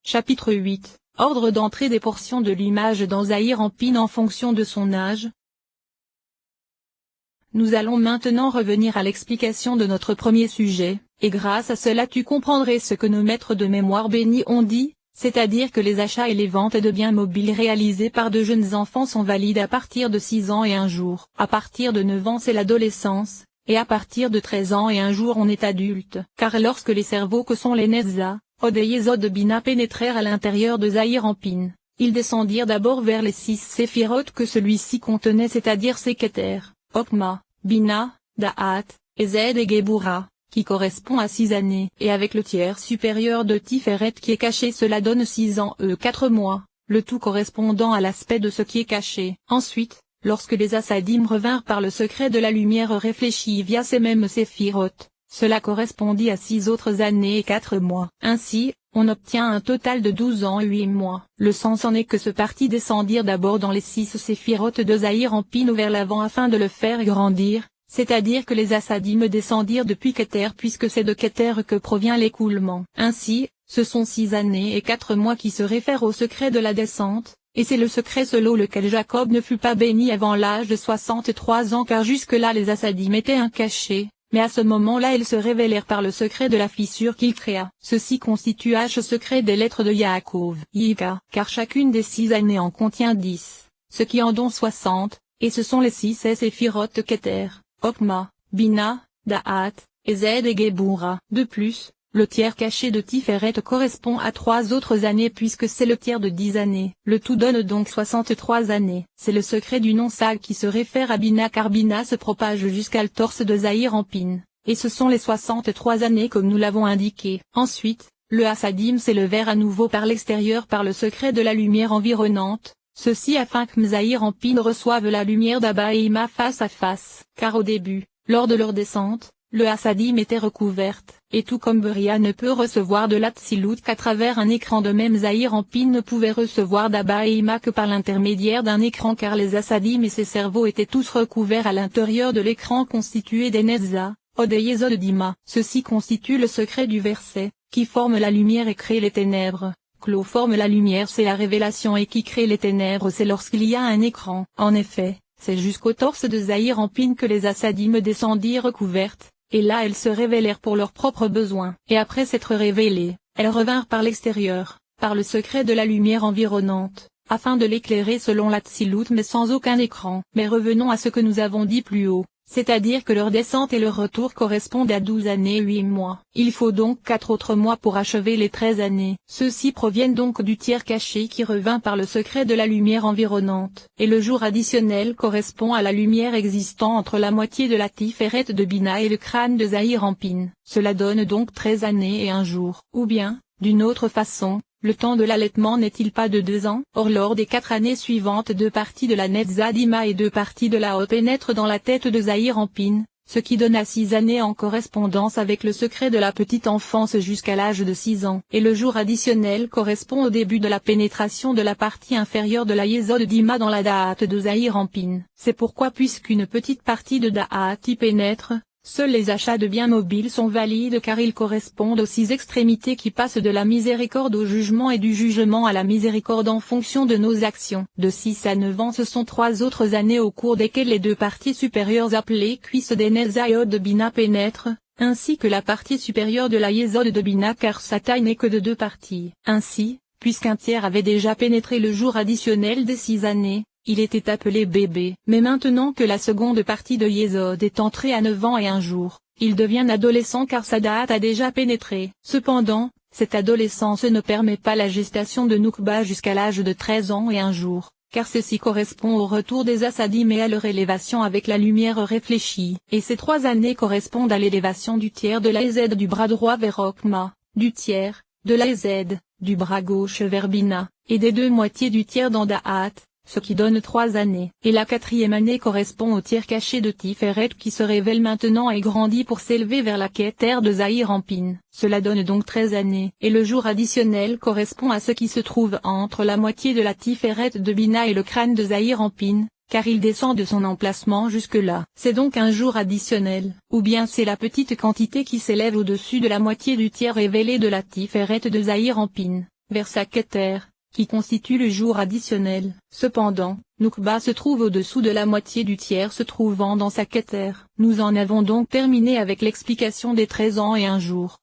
Chapitre 8. Ordre d'entrée des portions de l'image dans Zahir Ampine en fonction de son âge. Nous allons maintenant revenir à l'explication de notre premier sujet, et grâce à cela tu comprendrais ce que nos maîtres de mémoire bénis ont dit, c'est-à-dire que les achats et les ventes de biens mobiles réalisés par de jeunes enfants sont valides à partir de 6 ans et 1 jour. À partir de 9 ans c'est l'adolescence, et à partir de 13 ans et 1 jour on est adulte. Car lorsque les cerveaux que sont les Nezza, Od et Yesod Bina pénétrèrent à l'intérieur de Zahir Ampine, ils descendirent d'abord vers les 6 séphirotes que celui-ci contenait, c'est-à-dire Seketer, Okma, Bina, Da'at, Ezed et Gebura, qui correspond à 6 années. Et avec le tiers supérieur de Tiferet qui est caché, cela donne 6 ans et 4 mois, le tout correspondant à l'aspect de ce qui est caché. Ensuite, lorsque les Assadim revinrent par le secret de la lumière réfléchie via ces mêmes séphirotes, cela correspondit à 6 autres années et 4 mois. Ainsi, on obtient un total de 12 ans et 8 mois. Le sens en est que ce parti descendirent d'abord dans les 6 séphirotes de Zahir Ampine vers l'avant afin de le faire grandir, c'est-à-dire que les Assadim descendirent depuis Keter puisque c'est de Keter que provient l'écoulement. Ainsi, ce sont 6 années et 4 mois qui se réfèrent au secret de la descente, et c'est le secret selon lequel Jacob ne fut pas béni avant l'âge de 63 ans car jusque-là les Assadim étaient un cachet. Mais à ce moment-là ils se révélèrent par le secret de la fissure qu'il créa. Ceci constitue H secret des lettres de Yaakov, Yika, car chacune des 6 années en contient 10, ce qui en donne 60, et ce sont les 6 séphirotes Keter, Okma, Bina, Da'at, Ezed et Gebura. De plus, le tiers caché de Tiferet correspond à 3 autres années puisque c'est le tiers de 10 années. Le tout donne donc 63 années. C'est le secret du nom Sag qui se réfère à Bina car Bina se propage jusqu'à le torse de Zahir Ampine. Et ce sont les 63 années comme nous l'avons indiqué. Ensuite, le Assadim s'élevèrent à nouveau par l'extérieur par le secret de la lumière environnante. Ceci afin que Zahir Ampine reçoive la lumière d'Abba et Ima face à face. Car au début, lors de leur descente, le Assadim était recouverte, et tout comme Beria ne peut recevoir de l'Atsilut qu'à travers un écran, de même Zahir Ampine ne pouvait recevoir d'Abba et Ima que par l'intermédiaire d'un écran car les Assadim et ses cerveaux étaient tous recouverts à l'intérieur de l'écran constitué des Nezza, Od et Yesod d'Ima. Ceci constitue le secret du verset, qui forme la lumière et crée les ténèbres. Clos forme la lumière, c'est la révélation, et qui crée les ténèbres c'est lorsqu'il y a un écran. En effet, c'est jusqu'au torse de Zahir Ampine que les Assadim descendirent recouvertes. Et là elles se révélèrent pour leurs propres besoins. Et après s'être révélées, elles revinrent par l'extérieur, par le secret de la lumière environnante, afin de l'éclairer selon l'Atsilut mais sans aucun écran. Mais revenons à ce que nous avons dit plus haut, c'est-à-dire que leur descente et leur retour correspondent à 12 années et 8 mois. Il faut donc 4 autres mois pour achever les 13 années. Ceux-ci proviennent donc du tiers caché qui revint par le secret de la lumière environnante. Et le jour additionnel correspond à la lumière existant entre la moitié de la Tiferet de Bina et le crâne de Zahir Ampine. Cela donne donc 13 années et 1 jour. Ou bien, d'une autre façon, le temps de l'allaitement n'est-il pas de 2 ans? Or lors des 4 années suivantes 2 parties de la Netza d'Ima et 2 parties de la Hod pénètrent dans la tête de Zahir Ampine, ce qui donne à 6 années en correspondance avec le secret de la petite enfance jusqu'à l'âge de 6 ans. Et le jour additionnel correspond au début de la pénétration de la partie inférieure de la Yesod d'Ima dans la Da'at de Zahir Ampine. C'est pourquoi puisqu'une petite partie de Da'at y pénètre, seuls les achats de biens mobiles sont valides car ils correspondent aux 6 extrémités qui passent de la miséricorde au jugement et du jugement à la miséricorde en fonction de nos actions. De 6 à 9 ans ce sont 3 autres années au cours desquelles les 2 parties supérieures appelées cuisses des Nezayot de Bina pénètrent, ainsi que la partie supérieure de la Yesod de Bina car sa taille n'est que de 2 parties. Ainsi, puisqu'un tiers avait déjà pénétré le jour additionnel des 6 années, il était appelé bébé. Mais maintenant que la seconde partie de Yesod est entrée à 9 ans et 1 jour, il devient adolescent car sa date a déjà pénétré. Cependant, cette adolescence ne permet pas la gestation de Noukba jusqu'à l'âge de 13 ans et 1 jour, car ceci correspond au retour des Assadim et à leur élévation avec la lumière réfléchie. Et ces 3 années correspondent à l'élévation du tiers de la Ezed du bras droit vers Okma, du tiers, de la Ezed, du bras gauche vers Bina, et des 2 moitiés du tiers dans Da'at, ce qui donne 3 années. Et la 4e année correspond au tiers caché de Tiferet qui se révèle maintenant et grandit pour s'élever vers la Keter de Zahir Ampine. Cela donne donc 13 années. Et le jour additionnel correspond à ce qui se trouve entre la moitié de la Tiferet de Bina et le crâne de Zahir Ampine, car il descend de son emplacement jusque-là. C'est donc un jour additionnel, ou bien c'est la petite quantité qui s'élève au-dessus de la moitié du tiers révélé de la Tiferet de Zahir Ampine. vers sa Keter, qui constitue le jour additionnel. Cependant, Noukba se trouve au-dessous de la moitié du tiers se trouvant dans sa Keter. Nous en avons donc terminé avec l'explication des 13 ans et un jour.